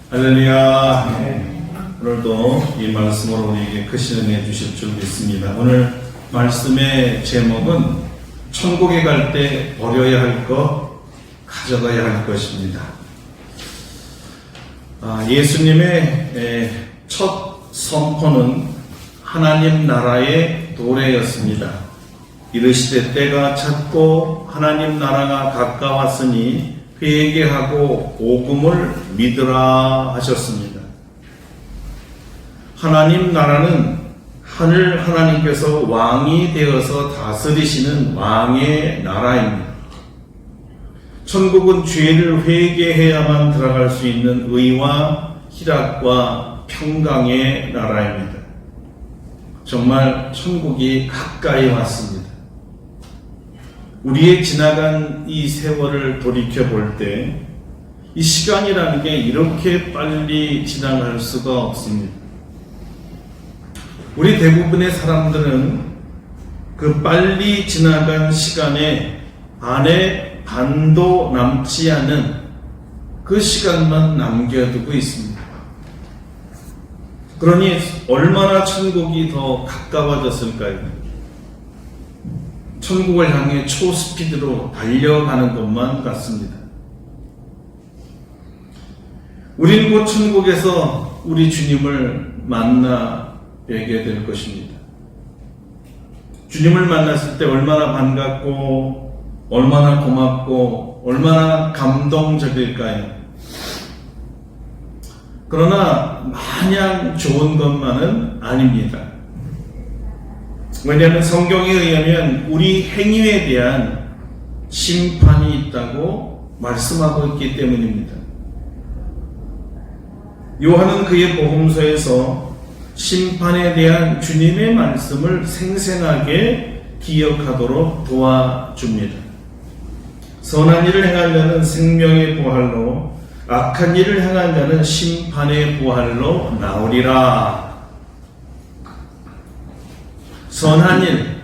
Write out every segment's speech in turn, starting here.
할렐루야. 오늘도 이 말씀으로 우리에게 크신 은혜 주실 줄 믿습니다. 오늘 말씀의 제목은 천국에 갈 때 버려야 할 것, 가져가야 할 것입니다. 예수님의 첫 선포는 하나님 나라의 도래였습니다. 이르시되 때가 찼고 하나님 나라가 가까웠으니 회개하고 복음을 믿으라 하셨습니다. 하나님 나라는 하늘 하나님께서 왕이 되어서 다스리시는 왕의 나라입니다. 천국은 죄를 회개해야만 들어갈 수 있는 의와 희락과 평강의 나라입니다. 정말 천국이 가까이 왔습니다. 우리의 지나간 이 세월을 돌이켜볼 때 이 시간이라는 게 이렇게 빨리 지나갈 수가 없습니다. 우리 대부분의 사람들은 그 빨리 지나간 시간에 안에 반도 남지 않은 그 시간만 남겨두고 있습니다. 그러니 얼마나 천국이 더 가까워졌을까요? 천국을 향해 초스피드로 달려가는 것만 같습니다. 우리는 곧 천국에서 우리 주님을 만나 뵈게 될 것입니다. 주님을 만났을 때 얼마나 반갑고 얼마나 고맙고 얼마나 감동적일까요? 그러나 마냥 좋은 것만은 아닙니다. 왜냐하면 성경에 의하면 우리 행위에 대한 심판이 있다고 말씀하고 있기 때문입니다. 요한은 그의 복음서에서 심판에 대한 주님의 말씀을 생생하게 기억하도록 도와줍니다. 선한 일을 행한 자는 생명의 부활로, 악한 일을 행한 자는 심판의 부활로 나오리라. 선한 일,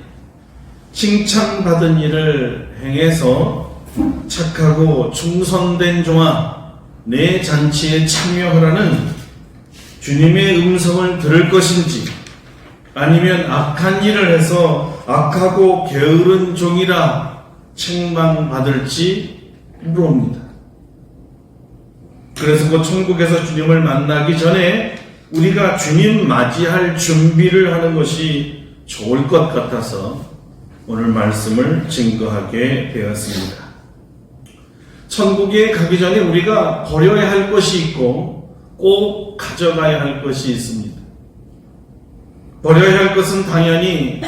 칭찬받은 일을 행해서 착하고 충성된 종아, 내 잔치에 참여하라는 주님의 음성을 들을 것인지, 아니면 악한 일을 해서 악하고 게으른 종이라 책망받을지 물어옵니다. 그래서 그 천국에서 주님을 만나기 전에 우리가 주님 맞이할 준비를 하는 것이 좋을 것 같아서 오늘 말씀을 증거하게 되었습니다. 천국에 가기 전에 우리가 버려야 할 것이 있고 꼭 가져가야 할 것이 있습니다. 버려야 할 것은 당연히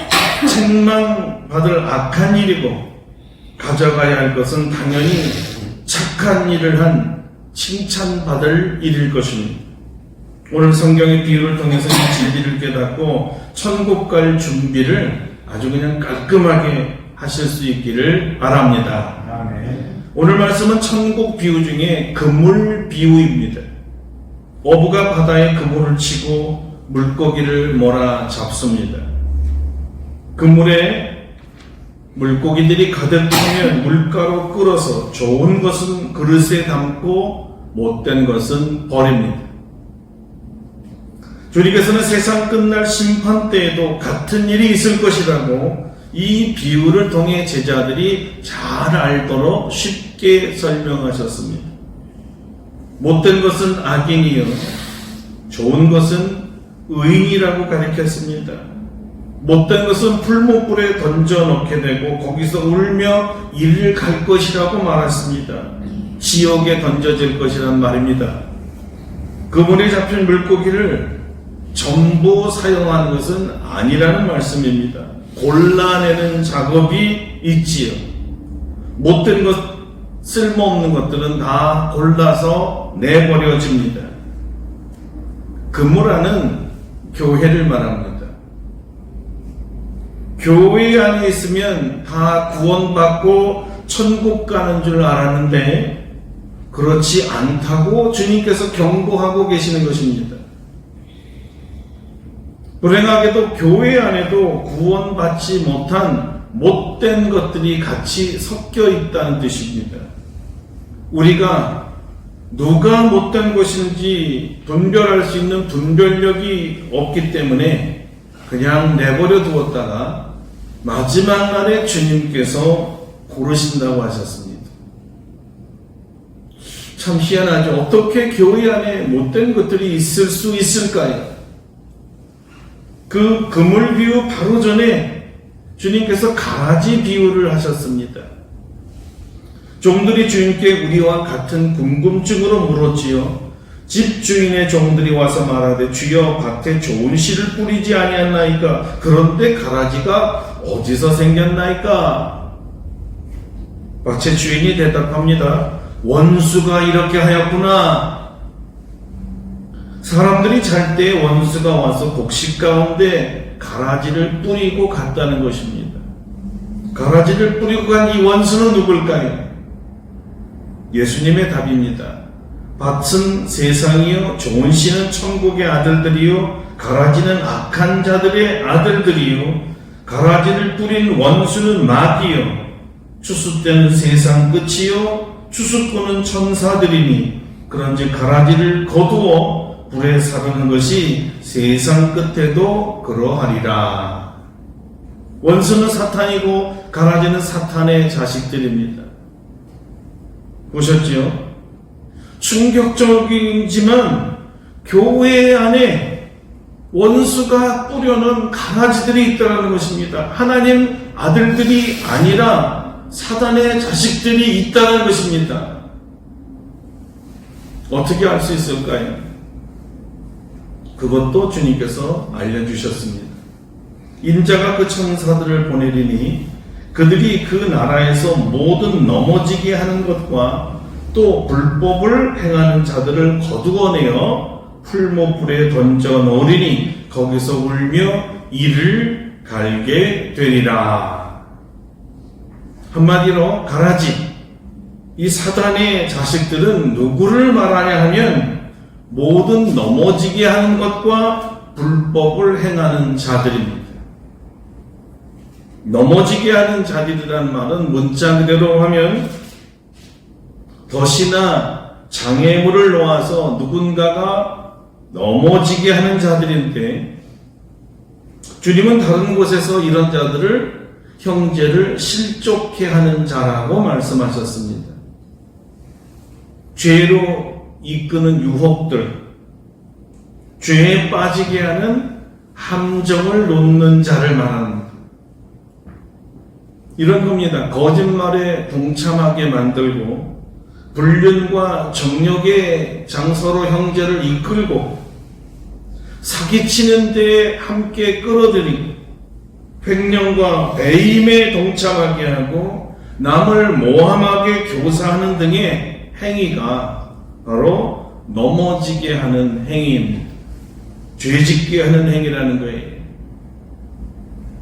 책망받을 악한 일이고, 가져가야 할 것은 당연히 착한 일을 한 칭찬받을 일일 것입니다. 오늘 성경의 비유를 통해서 이 진리를 깨닫고 천국 갈 준비를 아주 그냥 깔끔하게 하실 수 있기를 바랍니다. 아멘. 오늘 말씀은 천국 비유 중에 그물 비유입니다. 어부가 바다에 그물을 치고 물고기를 몰아 잡습니다. 그물에 물고기들이 가득 차면 물가로 끌어서 좋은 것은 그릇에 담고 못된 것은 버립니다. 주님께서는 세상 끝날 심판 때에도 같은 일이 있을 것이라고 이 비유를 통해 제자들이 잘 알도록 쉽게 설명하셨습니다. 못된 것은 악인이요, 좋은 것은 의인이라고 가르쳤습니다. 못된 것은 풀무불에 던져놓게 되고 거기서 울며 이를 갈 것이라고 말했습니다. 지옥에 던져질 것이란 말입니다. 그물에 잡힌 물고기를 전부 사용하는 것은 아니라는 말씀입니다. 골라내는 작업이 있지요. 못된 것, 쓸모없는 것들은 다 골라서 내버려집니다. 그물 안은 교회를 말합니다. 교회 안에 있으면 다 구원받고 천국 가는 줄 알았는데 그렇지 않다고 주님께서 경고하고 계시는 것입니다. 불행하게도 교회 안에도 구원받지 못한 못된 것들이 같이 섞여 있다는 뜻입니다. 우리가 누가 못된 것인지 분별할 수 있는 분별력이 없기 때문에 그냥 내버려 두었다가 마지막 날에 주님께서 고르신다고 하셨습니다. 참 희한하죠. 어떻게 교회 안에 못된 것들이 있을 수 있을까요? 그 그물 비유 바로 전에 주님께서 가라지 비유를 하셨습니다. 종들이 주인께 우리와 같은 궁금증으로 물었지요. 집주인의 종들이 와서 말하되 주여 밭에 좋은 씨를 뿌리지 아니했나이까? 그런데 가라지가 어디서 생겼나이까? 밭의 주인이 대답합니다. 원수가 이렇게 하였구나. 사람들이 잘 때 원수가 와서 곡식 가운데 가라지를 뿌리고 갔다는 것입니다. 가라지를 뿌리고 간 이 원수는 누굴까요? 예수님의 답입니다. 밭은 세상이요, 좋은 씨는 천국의 아들들이요, 가라지는 악한 자들의 아들들이요, 가라지를 뿌린 원수는 마귀요, 추수 때는 세상 끝이요, 추수꾼은 천사들이니 그런즉 가라지를 거두어 불에 사르는 것이 세상 끝에도 그러하리라. 원수는 사탄이고 가라지는 사탄의 자식들입니다. 보셨지요? 충격적이지만 교회 안에 원수가 뿌려놓은 가라지들이 있다는 것입니다. 하나님 아들들이 아니라 사단의 자식들이 있다는 것입니다. 어떻게 알 수 있을까요? 그것도 주님께서 알려주셨습니다. 인자가 그 천사들을 보내리니 그들이 그 나라에서 모든 넘어지게 하는 것과 또 불법을 행하는 자들을 거두어내어 풀무불에 던져 넣으리니 거기서 울며 이를 갈게 되리라. 한마디로 가라지, 이 사단의 자식들은 누구를 말하냐 하면 모든 넘어지게 하는 것과 불법을 행하는 자들입니다. 넘어지게 하는 자들이란 말은 문자 그대로 하면 덫이나 장애물을 놓아서 누군가가 넘어지게 하는 자들인데, 주님은 다른 곳에서 이런 자들을 형제를 실족해 하는 자라고 말씀하셨습니다. 죄로 이끄는 유혹들, 죄에 빠지게 하는 함정을 놓는 자를 말합니다. 이런 겁니다. 거짓말에 동참하게 만들고 불륜과 정욕의 장소로 형제를 이끌고 사기치는 데에 함께 끌어들이고 횡령과 배임에 동참하게 하고 남을 모함하게 교사하는 등의 행위가 바로 넘어지게 하는 행위입니다. 죄짓게 하는 행위라는 거예요.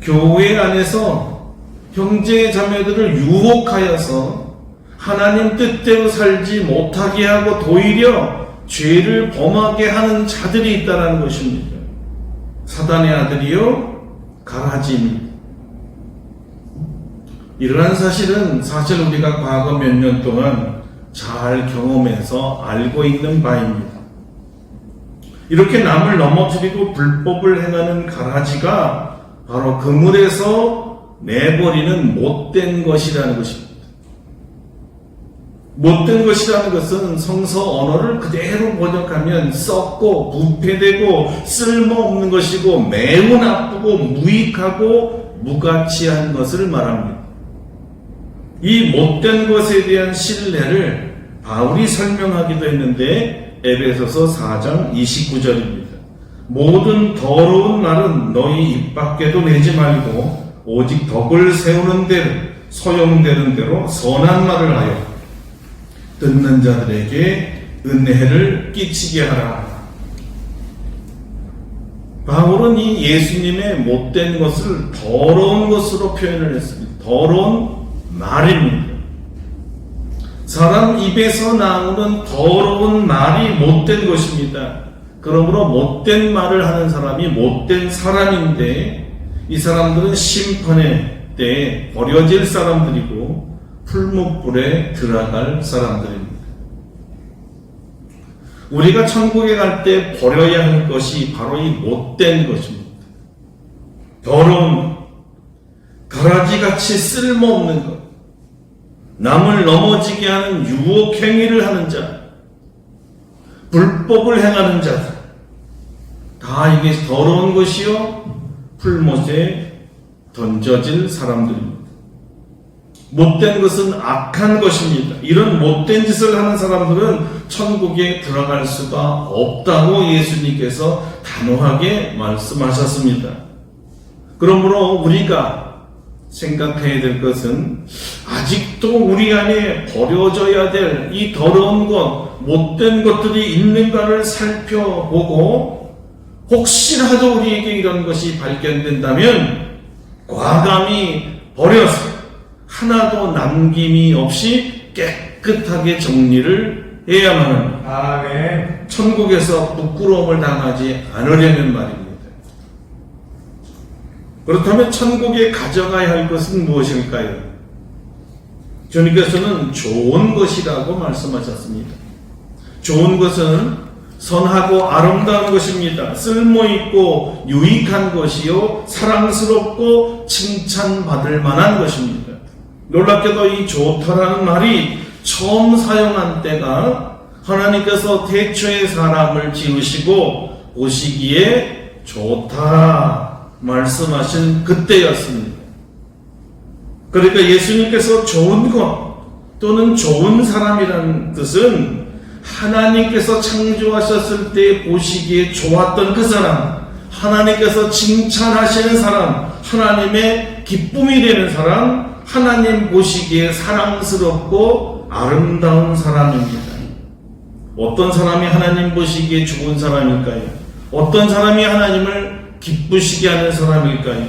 교회 안에서 형제 자매들을 유혹하여서 하나님 뜻대로 살지 못하게 하고 도리어 죄를 범하게 하는 자들이 있다는 것입니다. 사단의 아들이요 가라지입니다. 이러한 사실은 사실 우리가 과거 몇 년 동안 잘 경험해서 알고 있는 바입니다. 이렇게 남을 넘어뜨리고 불법을 행하는 가라지가 바로 그물에서 내버리는 못된 것이라는 것입니다. 못된 것이라는 것은 성서 언어를 그대로 번역하면 썩고 부패되고 쓸모없는 것이고 매우 나쁘고 무익하고 무가치한 것을 말합니다. 이 못된 것에 대한 신뢰를 바울이 설명하기도 했는데 에베소서 4장 29절입니다. 모든 더러운 말은 너희 입 밖에도 내지 말고 오직 덕을 세우는 대로 소용되는 대로 선한 말을 하여 듣는 자들에게 은혜를 끼치게 하라. 바울은 이 예수님의 못된 것을 더러운 것으로 표현을 했습니다. 더러운 말입니다. 사람 입에서 나오는 더러운 말이 못된 것입니다. 그러므로 못된 말을 하는 사람이 못된 사람인데 이 사람들은 심판의 때에 버려질 사람들이고 풀무불에 들어갈 사람들입니다. 우리가 천국에 갈 때 버려야 할 것이 바로 이 못된 것입니다. 더러운, 가라지같이 쓸모없는 것, 남을 넘어지게 하는 유혹행위를 하는 자, 불법을 행하는 자들, 다 이게 더러운 것이요 풀못에 던져질 사람들입니다. 못된 것은 악한 것입니다. 이런 못된 짓을 하는 사람들은 천국에 들어갈 수가 없다고 예수님께서 단호하게 말씀하셨습니다. 그러므로 우리가 생각해야 될 것은 아직도 우리 안에 버려져야 될 이 더러운 것, 못된 것들이 있는가를 살펴보고 혹시라도 우리에게 이런 것이 발견된다면 과감히 버려서 하나도 남김이 없이 깨끗하게 정리를 해야만 합니다. 아멘. 천국에서 부끄러움을 당하지 않으려는 말입니다. 그렇다면 천국에 가져가야 할 것은 무엇일까요? 주님께서는 좋은 것이라고 말씀하셨습니다. 좋은 것은 선하고 아름다운 것입니다. 쓸모있고 유익한 것이요 사랑스럽고 칭찬받을 만한 것입니다. 놀랍게도 이 좋다라는 말이 처음 사용한 때가 하나님께서 태초에 사람을 지으시고 보시기에 좋다 말씀하신 그때였습니다. 그러니까 예수님께서 좋은 것 또는 좋은 사람이라는 뜻은 하나님께서 창조하셨을 때 보시기에 좋았던 그 사람, 하나님께서 칭찬하시는 사람, 하나님의 기쁨이 되는 사람, 하나님 보시기에 사랑스럽고 아름다운 사람입니다. 어떤 사람이 하나님 보시기에 좋은 사람일까요? 어떤 사람이 하나님을 기쁘시게 하는 사람일까요?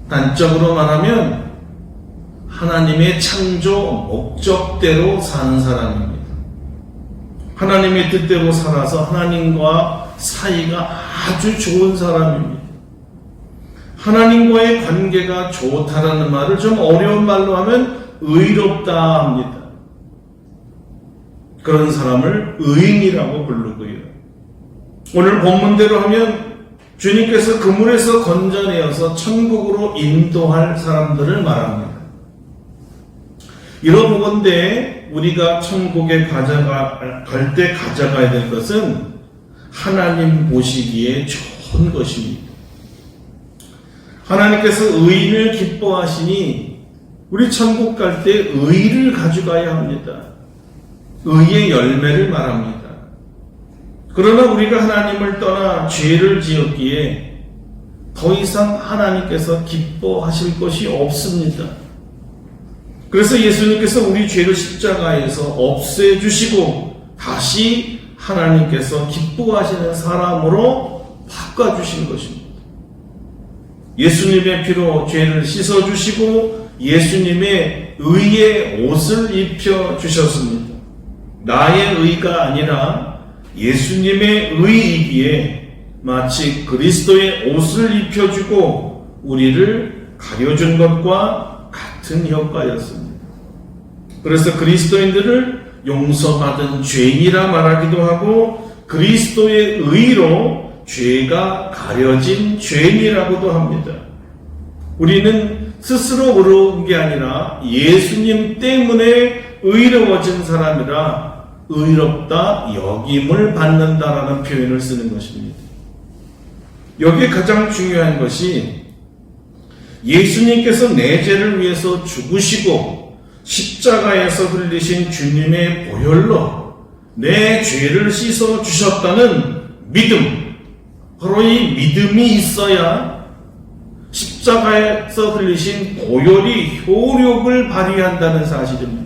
단적으로 말하면 하나님의 창조 목적대로 사는 사람입니다. 하나님의 뜻대로 살아서 하나님과 사이가 아주 좋은 사람입니다. 하나님과의 관계가 좋다라는 말을 좀 어려운 말로 하면 의롭다 합니다. 그런 사람을 의인이라고 부르고요. 오늘 본문대로 하면 주님께서 그물에서 건져내어서 천국으로 인도할 사람들을 말합니다. 이러보건대 우리가 천국에 갈 때 가져가야 될 것은 하나님 보시기에 좋은 것입니다. 하나님께서 의인을 기뻐하시니 우리 천국 갈 때 의를 가져가야 합니다. 의의 열매를 말합니다. 그러나 우리가 하나님을 떠나 죄를 지었기에 더 이상 하나님께서 기뻐하실 것이 없습니다. 그래서 예수님께서 우리 죄를 십자가에서 없애주시고 다시 하나님께서 기뻐하시는 사람으로 바꿔주신 것입니다. 예수님의 피로 죄를 씻어주시고 예수님의 의의 옷을 입혀주셨습니다. 나의 의가 아니라 예수님의 의이기에 마치 그리스도의 옷을 입혀주고 우리를 가려준 것과 같은 효과였습니다. 그래서 그리스도인들을 용서받은 죄인이라 말하기도 하고 그리스도의 의로 죄가 가려진 죄인이라고도 합니다. 우리는 스스로 의로운 게 아니라 예수님 때문에 의로워진 사람이라 의롭다 여김을 받는다라는 표현을 쓰는 것입니다. 여기에 가장 중요한 것이 예수님께서 내 죄를 위해서 죽으시고 십자가에서 흘리신 주님의 보혈로 내 죄를 씻어 주셨다는 믿음, 바로 이 믿음이 있어야 십자가에서 흘리신 보혈이 효력을 발휘한다는 사실입니다.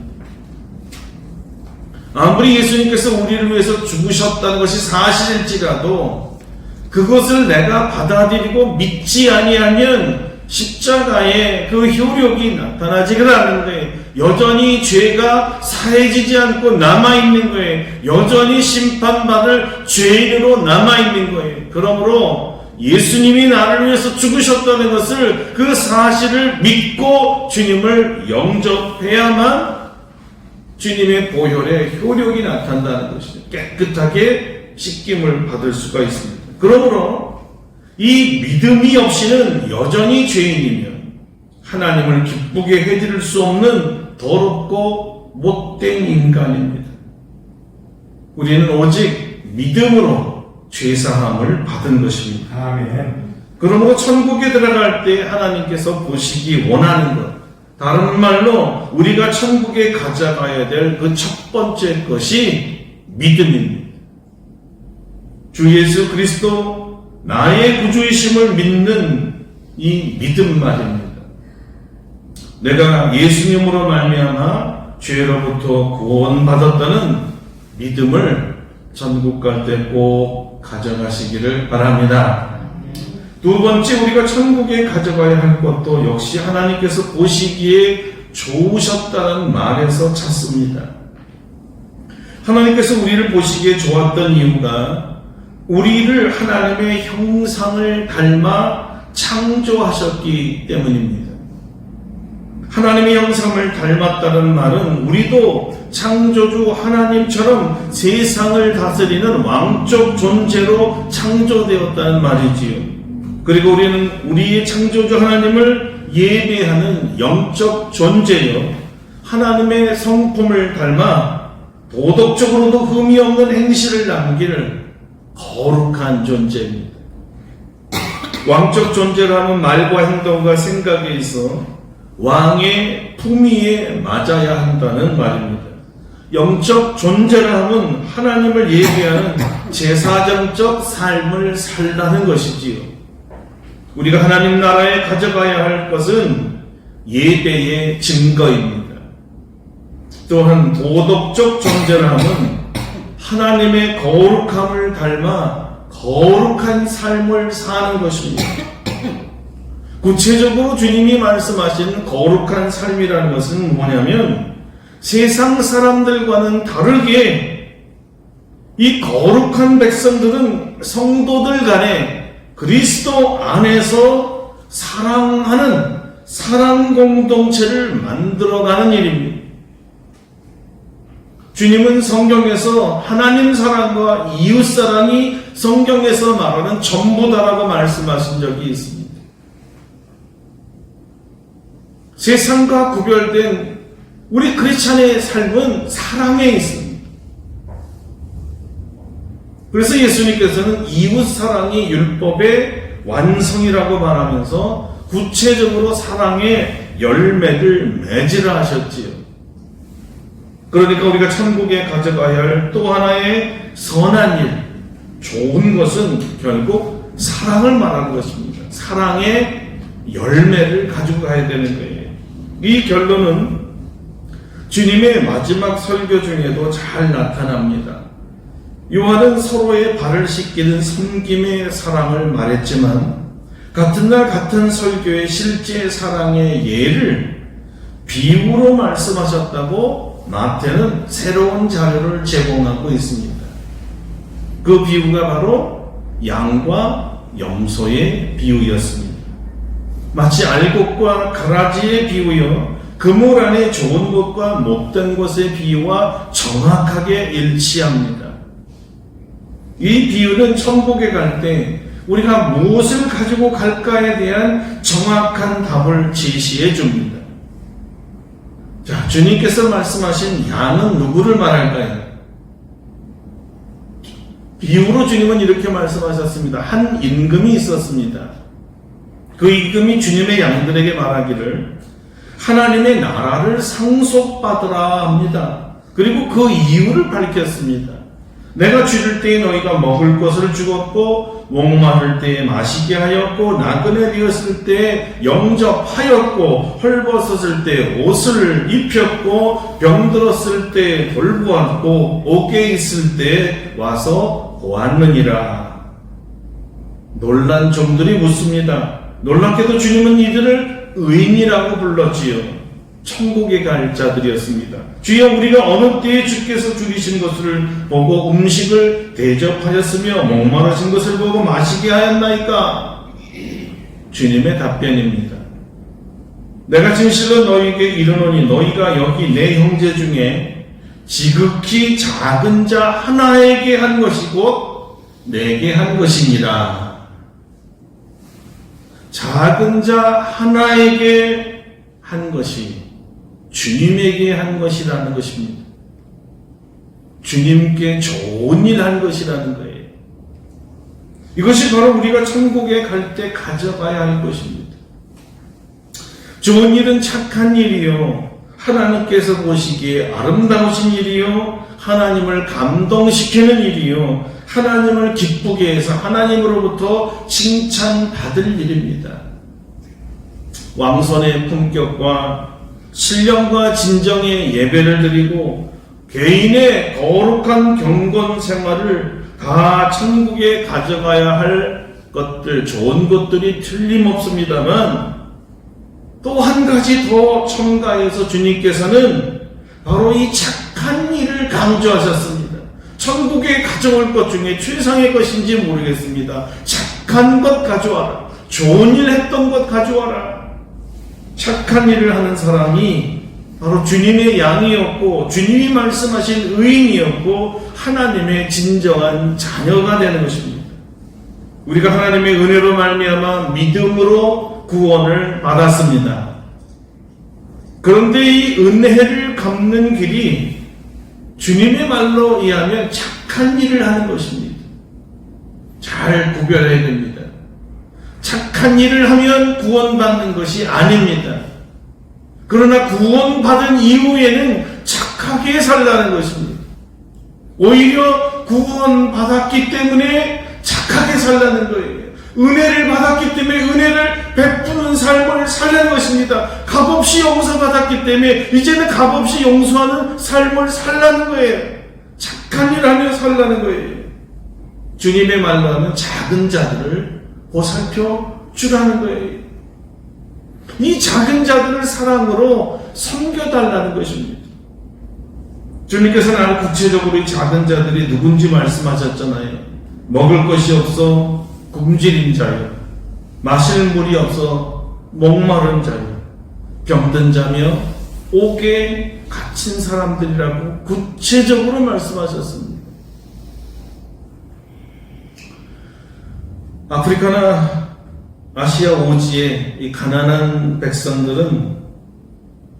아무리 예수님께서 우리를 위해서 죽으셨다는 것이 사실일지라도 그것을 내가 받아들이고 믿지 아니하면 십자가에 그 효력이 나타나지가 않는 거예요. 여전히 죄가 사해지지 않고 남아있는 거예요. 여전히 심판받을 죄인으로 남아있는 거예요. 그러므로 예수님이 나를 위해서 죽으셨다는 것을 그 사실을 믿고 주님을 영접해야만 주님의 보혈에 효력이 나타난다는 것이죠. 깨끗하게 씻김을 받을 수가 있습니다. 그러므로 이 믿음이 없이는 여전히 죄인이며 하나님을 기쁘게 해드릴 수 없는 더럽고 못된 인간입니다. 우리는 오직 믿음으로 죄사함을 받은 것입니다. 아멘. 그러므로 천국에 들어갈 때 하나님께서 보시기 원하는 것, 다른 말로 우리가 천국에 가져가야 될 그 첫 번째 것이 믿음입니다. 주 예수 그리스도 나의 구주이심을 믿는 이 믿음 말입니다. 내가 예수님으로 말미암아 죄로부터 구원받았다는 믿음을 천국 갈 때 꼭 가져가시기를 바랍니다. 두 번째, 우리가 천국에 가져가야 할 것도 역시 하나님께서 보시기에 좋으셨다는 말에서 찾습니다. 하나님께서 우리를 보시기에 좋았던 이유가 우리를 하나님의 형상을 닮아 창조하셨기 때문입니다. 하나님의 형상을 닮았다는 말은 우리도 창조주 하나님처럼 세상을 다스리는 왕적 존재로 창조되었다는 말이지요. 그리고 우리는 우리의 창조주 하나님을 예배하는 영적 존재요, 하나님의 성품을 닮아 도덕적으로도 흠이 없는 행실을 남기는 거룩한 존재입니다. 왕적 존재라는 말과 행동과 생각에 있어 왕의 품위에 맞아야 한다는 말입니다. 영적 존재라 하면 하나님을 예배하는 제사장적 삶을 살라는 것이지요. 우리가 하나님 나라에 가져가야 할 것은 예배의 증거입니다. 또한 도덕적 존재라 하면 하나님의 거룩함을 닮아 거룩한 삶을 사는 것입니다. 구체적으로 주님이 말씀하신 거룩한 삶이라는 것은 뭐냐면 세상 사람들과는 다르게 이 거룩한 백성들은 성도들 간에 그리스도 안에서 사랑하는 사랑 공동체를 만들어가는 일입니다. 주님은 성경에서 하나님 사랑과 이웃 사랑이 성경에서 말하는 전부다라고 말씀하신 적이 있습니다. 세상과 구별된 우리 크리스찬의 삶은 사랑에 있습니다. 그래서 예수님께서는 이웃 사랑이 율법의 완성이라고 말하면서 구체적으로 사랑의 열매를 맺으라 하셨지요. 그러니까 우리가 천국에 가져가야 할 또 하나의 선한 일, 좋은 것은 결국 사랑을 말하는 것입니다. 사랑의 열매를 가지고 가야 되는 거예요. 이 결론은 주님의 마지막 설교 중에도 잘 나타납니다. 요한은 서로의 발을 씻기는 섬김의 사랑을 말했지만 같은 날 같은 설교의 실제 사랑의 예를 비유로 말씀하셨다고 마태는 새로운 자료를 제공하고 있습니다. 그 비유가 바로 양과 염소의 비유였습니다. 마치 알곡과 가라지의 비유여 그물 안에 좋은 것과 못된 것의 비유와 정확하게 일치합니다. 이 비유는 천국에 갈 때 우리가 무엇을 가지고 갈까에 대한 정확한 답을 제시해 줍니다. 자, 주님께서 말씀하신 양은 누구를 말할까요? 비유로 주님은 이렇게 말씀하셨습니다. 한 임금이 있었습니다. 그 임금이 주님의 양들에게 말하기를 하나님의 나라를 상속받으라 합니다. 그리고 그 이유를 밝혔습니다. 내가 죽을 때에 너희가 먹을 것을 주었고 목마를 때에 마시게 하였고 나그네 되었을 때에 영접하였고 헐벗었을 때 옷을 입혔고 병들었을 때 돌보았고 옥에 있을 때 와서 보았느니라. 놀란 종들이 묻습니다. 놀랍게도 주님은 이들을 의인이라고 불렀지요. 천국에 갈 자들이었습니다. 주여, 우리가 어느 때에 주께서 죽이신 것을 보고 음식을 대접하셨으며 목마르신 것을 보고 마시게 하였나이까? 주님의 답변입니다. 내가 진실로 너희에게 이르노니 너희가 여기 내 형제 중에 지극히 작은 자 하나에게 한 것이 곧 내게 한 것이니라. 작은 자 하나에게 한 것이 주님에게 한 것이라는 것입니다. 주님께 좋은 일 한 것이라는 거예요. 이것이 바로 우리가 천국에 갈 때 가져가야 할 것입니다. 좋은 일은 착한 일이요, 하나님께서 보시기에 아름다우신 일이요, 하나님을 감동시키는 일이요, 하나님을 기쁘게 해서 하나님으로부터 칭찬받을 일입니다. 왕선의 품격과 신령과 진정의 예배를 드리고 개인의 거룩한 경건 생활을 다 천국에 가져가야 할 것들, 좋은 것들이 틀림없습니다만 또 한 가지 더 첨가해서 주님께서는 바로 이 착한 일을 강조하셨습니다. 천국에 가져올 것 중에 최상의 것인지 모르겠습니다. 착한 것 가져와라. 좋은 일 했던 것 가져와라. 착한 일을 하는 사람이 바로 주님의 양이었고 주님이 말씀하신 의인이었고 하나님의 진정한 자녀가 되는 것입니다. 우리가 하나님의 은혜로 말미암아 믿음으로 구원을 받았습니다. 그런데 이 은혜를 갚는 길이 주님의 말로 의하면 착한 일을 하는 것입니다. 잘 구별해야 됩니다. 착한 일을 하면 구원받는 것이 아닙니다. 그러나 구원받은 이후에는 착하게 살라는 것입니다. 오히려 구원받았기 때문에 착하게 살라는 거예요. 은혜를 받았기 때문에 은혜를 베푸는 삶을 살라는 것입니다. 값없이 용서받았기 때문에 이제는 값없이 용서하는 삶을 살라는 거예요. 착한 일 하며 살라는 거예요. 주님의 말로 하면 작은 자들을 보살펴 주라는 거예요. 이 작은 자들을 사랑으로 섬겨달라는 것입니다. 주님께서는 아주 구체적으로 이 작은 자들이 누군지 말씀하셨잖아요. 먹을 것이 없어 굶주린 자요, 마실 물이 없어 목마른 자요, 병든 자며 옥에 갇힌 사람들이라고 구체적으로 말씀하셨습니다. 아프리카나 아시아 오지의 이 가난한 백성들은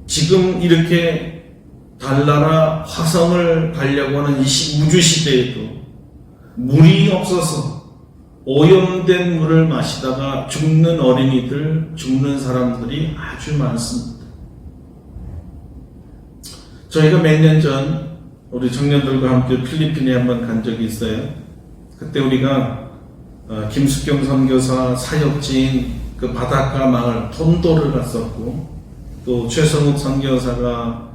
지금 이렇게 달나라 화성을 가려고 하는 이 우주 시대에도 물이 없어서 오염된 물을 마시다가 죽는 어린이들, 죽는 사람들이 아주 많습니다. 저희가 몇 년 전 우리 청년들과 함께 필리핀에 한번 간 적이 있어요. 그때 우리가 김숙경 선교사 사역지인 그 바닷가 마을 톤도를 갔었고, 또 최성욱 선교사가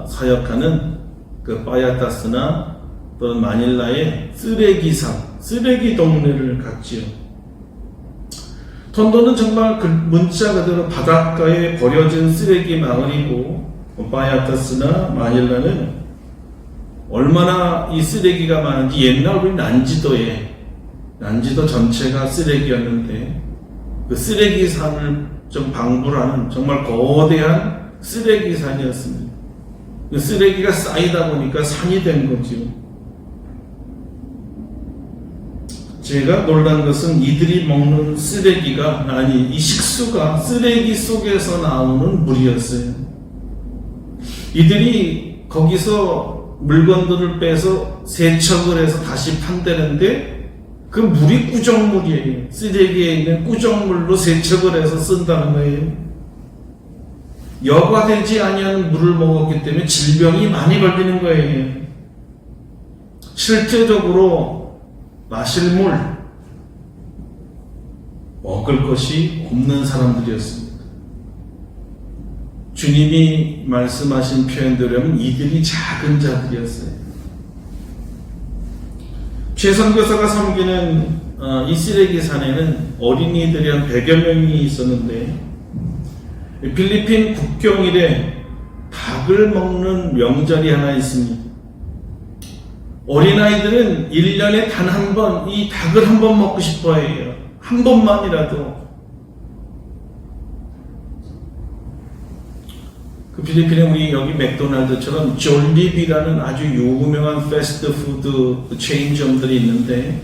사역하는 그 파야타스나 또는 마닐라의 쓰레기 동네를 갔지요. 톤도는 정말 그 문자 그대로 바닷가에 버려진 쓰레기 마을이고, 파야타스나 마닐라는 얼마나 이 쓰레기가 많은지 옛날 우리 난지도 전체가 쓰레기였는데 그 쓰레기 산을 좀 방불하는 정말 거대한 쓰레기 산이었습니다. 그 쓰레기가 쌓이다 보니까 산이 된 거죠. 제가 놀란 것은 이들이 먹는 쓰레기가, 아니 이 식수가 쓰레기 속에서 나오는 물이었어요. 이들이 거기서 물건들을 빼서 세척을 해서 다시 판대는데 그 물이 꾸정물이에요. 쓰레기에 있는 꾸정물로 세척을 해서 쓴다는 거예요. 여과되지 아니한 물을 먹었기 때문에 질병이 많이 걸리는 거예요. 실제적으로 마실 물, 먹을 것이 없는 사람들이었습니다. 주님이 말씀하신 표현대로 하면 이들이 작은 자들이었어요. 최 선교사가 섬기는 이 쓰레기 산에는 어린이들이 한 100여 명이 있었는데, 필리핀 국경일에 닭을 먹는 명절이 하나 있습니다. 어린아이들은 1년에 단 한 번 이 닭을 한 번 먹고 싶어 해요. 한 번만이라도. 그 필리핀에 우리 여기 맥도날드처럼 졸립이라는 아주 유명한 패스트푸드 체인점들이 있는데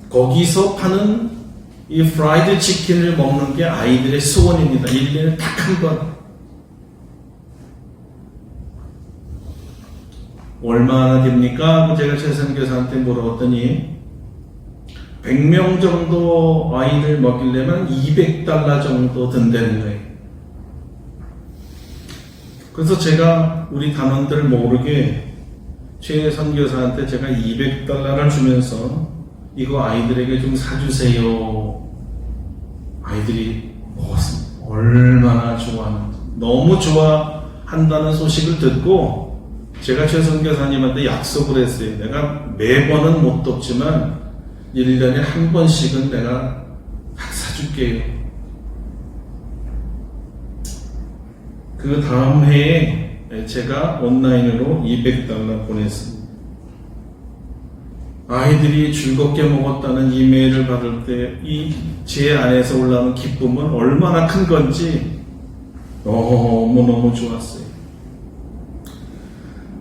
거기서 파는 이 프라이드 치킨을 먹는 게 아이들의 소원입니다. 1년에 딱 한 번. 얼마나 됩니까? 제가 최선교사한테 물어봤더니 100명 정도 아이를 먹이려면 $200 정도 든다는 거예요. 그래서 제가 우리 단원들 모르게 최 선교사한테 제가 $200를 주면서 이거 아이들에게 좀 사주세요. 아이들이 먹었습니다. 얼마나 좋아하는지. 너무 좋아한다는 소식을 듣고 제가 최 선교사님한테 약속을 했어요. 내가 매번은 못 돕지만 1년에 한 번씩은 내가 사줄게요. 그 다음 해에 제가 온라인으로 $200 보냈습니다. 아이들이 즐겁게 먹었다는 이메일을 받을 때 제 안에서 올라오는 기쁨은 얼마나 큰 건지 너무너무 좋았어요.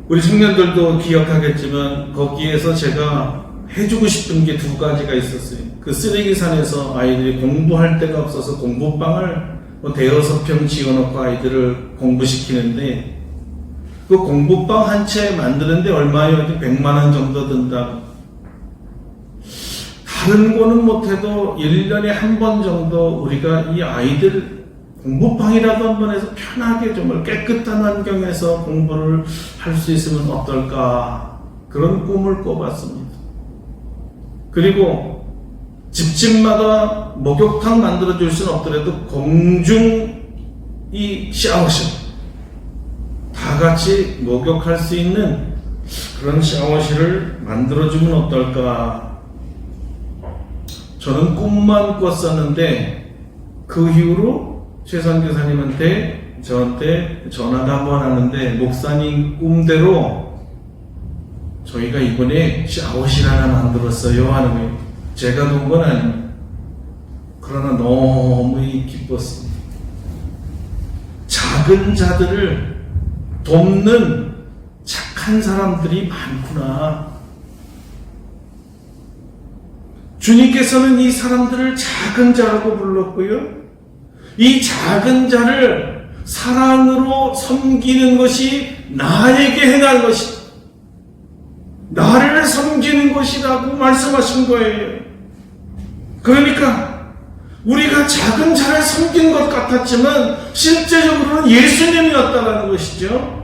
우리 청년들도 기억하겠지만 거기에서 제가 해주고 싶은 게 2가지가 있었어요. 그 쓰레기산에서 아이들이 공부할 데가 없어서 공부방을 대여섯 평 지어놓고 아이들을 공부시키는데 그 공부방 한 채 만드는데 얼마요? 100만 원 정도 든다. 다른 거는 못해도 1년에 한 번 정도 우리가 이 아이들 공부방이라도 한번 해서 편하게 정말 깨끗한 환경에서 공부를 할 수 있으면 어떨까 그런 꿈을 꿔봤습니다. 그리고 집집마다 목욕탕 만들어줄 수는 없더라도 공중 이 샤워실 다 같이 목욕할 수 있는 그런 샤워실을 만들어주면 어떨까. 저는 꿈만 꿨었는데 그 이후로 최 선교사님한테 저한테 전화가 한번 하는데 목사님 꿈대로 저희가 이번에 샤워실 하나 만들었어요 하는 거예요. 제가 돈 건 아닙니다. 그러나 너무 기뻤습니다. 작은 자들을 돕는 착한 사람들이 많구나. 주님께서는 이 사람들을 작은 자라고 불렀고요. 이 작은 자를 사랑으로 섬기는 것이 나에게 행할 것이다. 나를 섬기는 것이라고 말씀하신 거예요. 그러니까 우리가 작은 자를 섬긴 것 같았지만 실제적으로는 예수님이었다는 것이죠.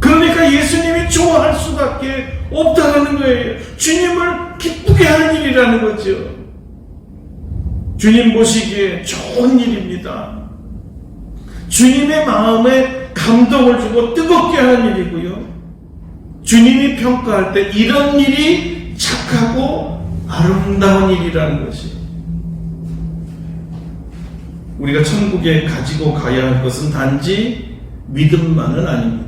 그러니까 예수님이 좋아할 수밖에 없다는 거예요. 주님을 기쁘게 하는 일이라는 거죠. 주님 보시기에 좋은 일입니다. 주님의 마음에 감동을 주고 뜨겁게 하는 일이고요. 주님이 평가할 때 이런 일이 착하고 아름다운 일이라는 것이 우리가 천국에 가지고 가야 할 것은 단지 믿음만은 아닙니다.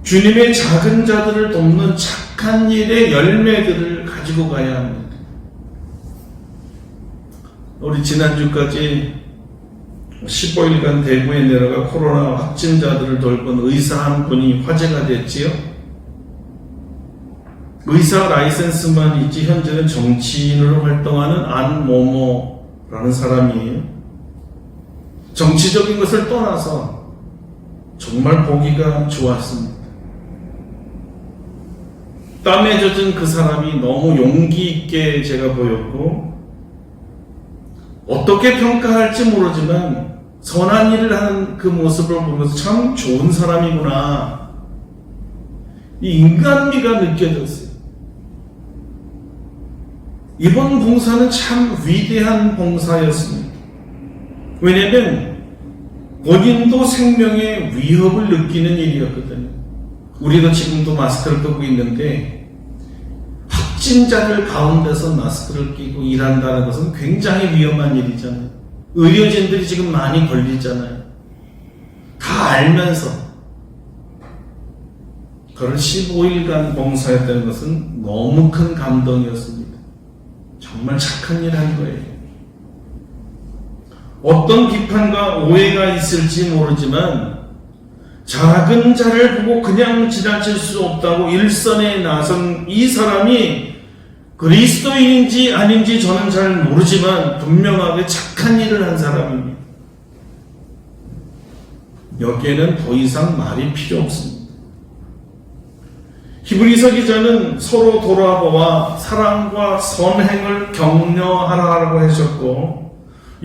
주님의 작은 자들을 돕는 착한 일의 열매들을 가지고 가야 합니다. 우리 지난주까지 15일간 대구에 내려가 코로나 확진자들을 돌본 의사 한 분이 화제가 됐지요. 의사 라이센스만 있지 현재는 정치인으로 활동하는 안모모라는 사람이에요. 정치적인 것을 떠나서 정말 보기가 좋았습니다. 땀에 젖은 그 사람이 너무 용기 있게 제가 보였고 어떻게 평가할지 모르지만 선한 일을 하는 그 모습을 보면서 참 좋은 사람이구나. 이 인간미가 느껴졌어요. 이번 봉사는 참 위대한 봉사였습니다. 왜냐하면 본인도 생명의 위협을 느끼는 일이었거든요. 우리도 지금도 마스크를 쓰고 있는데 확진자들 가운데서 마스크를 끼고 일한다는 것은 굉장히 위험한 일이잖아요. 의료진들이 지금 많이 걸리잖아요. 다 알면서 그걸 15일간 봉사했다는 것은 너무 큰 감동이었습니다. 정말 착한 일 한 거예요. 어떤 비판과 오해가 있을지 모르지만 작은 자를 보고 그냥 지나칠 수 없다고 일선에 나선 이 사람이 그리스도인인지 아닌지 저는 잘 모르지만 분명하게 착한 일을 한 사람입니다. 여기에는 더 이상 말이 필요 없습니다. 히브리서 기자는 서로 돌아보아 사랑과 선행을 격려하라고 하셨고,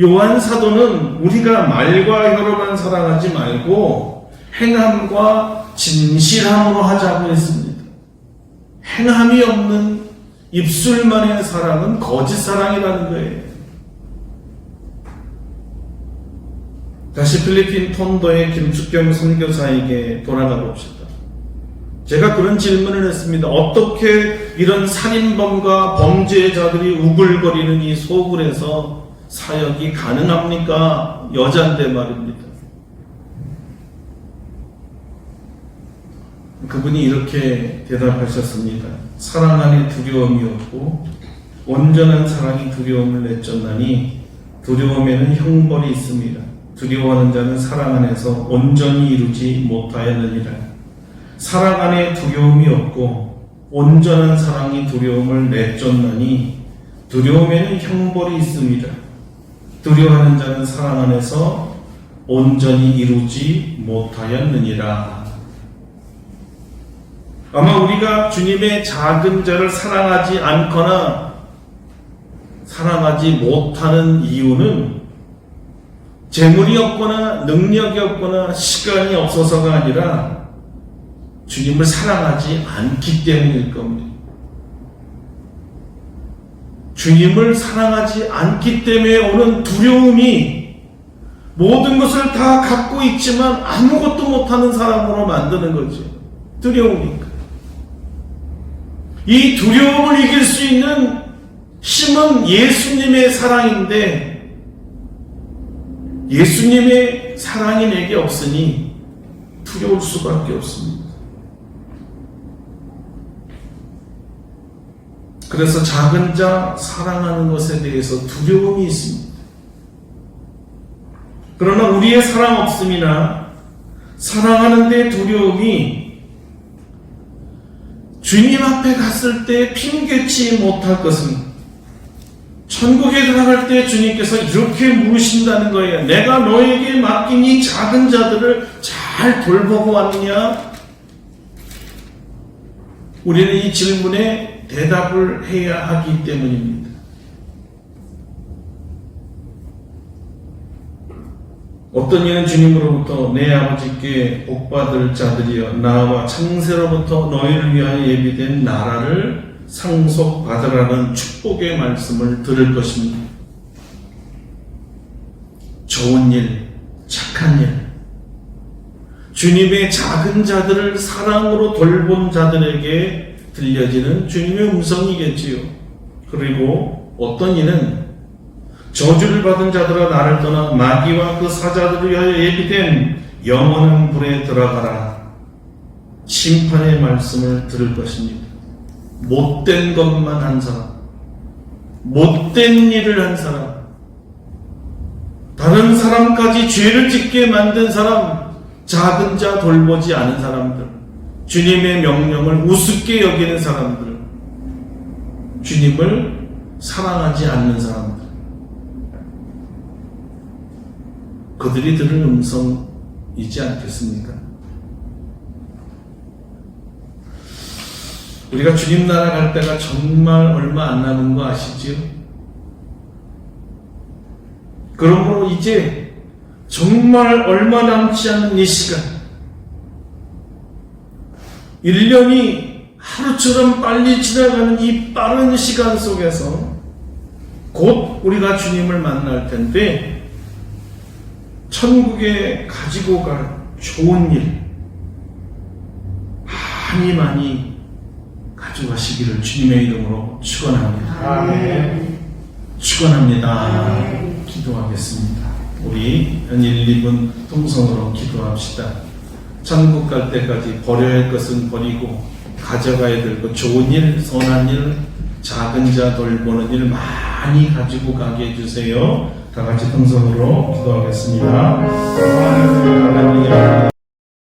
요한 사도는 우리가 말과 혀로만 사랑하지 말고 행함과 진실함으로 하자고 했습니다. 행함이 없는 입술만의 사랑은 거짓 사랑이라는 거예요. 다시 필리핀 톤도의 김축경 선교사에게 돌아가 봅시다. 제가 그런 질문을 했습니다. 어떻게 이런 살인범과 범죄자들이 우글거리는 이 소굴에서 사역이 가능합니까? 여잔데 말입니다. 그분이 이렇게 대답하셨습니다. 사랑 안에 두려움이 없고 온전한 사랑이 두려움을 내쫓나니 두려움에는 형벌이 있습니다. 두려워하는 자는 사랑 안에서 온전히 이루지 못하였느니라. 사랑 안에 두려움이 없고 온전한 사랑이 두려움을 내쫓나니 두려움에는 형벌이 있습니다. 두려워하는 자는 사랑 안에서 온전히 이루지 못하였느니라. 아마 우리가 주님의 작은 자를 사랑하지 않거나 사랑하지 못하는 이유는 재물이 없거나 능력이 없거나 시간이 없어서가 아니라 주님을 사랑하지 않기 때문일 겁니다. 주님을 사랑하지 않기 때문에 오는 두려움이 모든 것을 다 갖고 있지만 아무것도 못하는 사람으로 만드는 거죠. 두려우니까. 이 두려움을 이길 수 있는 힘은 예수님의 사랑인데 예수님의 사랑이 내게 없으니 두려울 수밖에 없습니다. 그래서 작은 자 사랑하는 것에 대해서 두려움이 있습니다. 그러나 우리의 사랑 없음이나 사랑하는데 두려움이 주님 앞에 갔을 때 핑계치 못할 것은 천국에 들어갈 때 주님께서 이렇게 물으신다는 거예요. 내가 너에게 맡긴 이 작은 자들을 잘 돌보고 왔느냐? 우리는 이 질문에 대답을 해야 하기 때문입니다. 어떤 이는 주님으로부터 내 아버지께 복받을 자들이여 나와 창세로부터 너희를 위하여 예비된 나라를 상속받으라는 축복의 말씀을 들을 것입니다. 좋은 일, 착한 일, 주님의 작은 자들을 사랑으로 돌본 자들에게 들려지는 주님의 음성이겠지요. 그리고 어떤 이는 저주를 받은 자들아 나를 떠나 마귀와 그 사자들을 위하여 예비된 영원한 불에 들어가라. 심판의 말씀을 들을 것입니다. 못된 것만 한 사람, 못된 일을 한 사람, 다른 사람까지 죄를 짓게 만든 사람, 작은 자 돌보지 않은 사람들, 주님의 명령을 우습게 여기는 사람들, 주님을 사랑하지 않는 사람들, 그들이 들은 음성이지 않겠습니까? 우리가 주님 나라 갈 때가 정말 얼마 안 남은 거 아시지요? 그러므로 이제 정말 얼마 남지 않은 이 시간, 1년이 하루처럼 빨리 지나가는 이 빠른 시간 속에서 곧 우리가 주님을 만날 텐데 천국에 가지고 갈 좋은 일 많이 가져가시기를 주님의 이름으로 축원합니다. 아멘. 축원합니다. 기도하겠습니다. 우리 한 1, 2분 통성으로 기도합시다. 천국 갈 때까지 버려야 할 것은 버리고 가져가야 될 것, 좋은 일, 선한 일, 작은 자 돌보는 일 많이 가지고 가게 해주세요. 다 같이 동성으로 기도하겠습니다. 하나님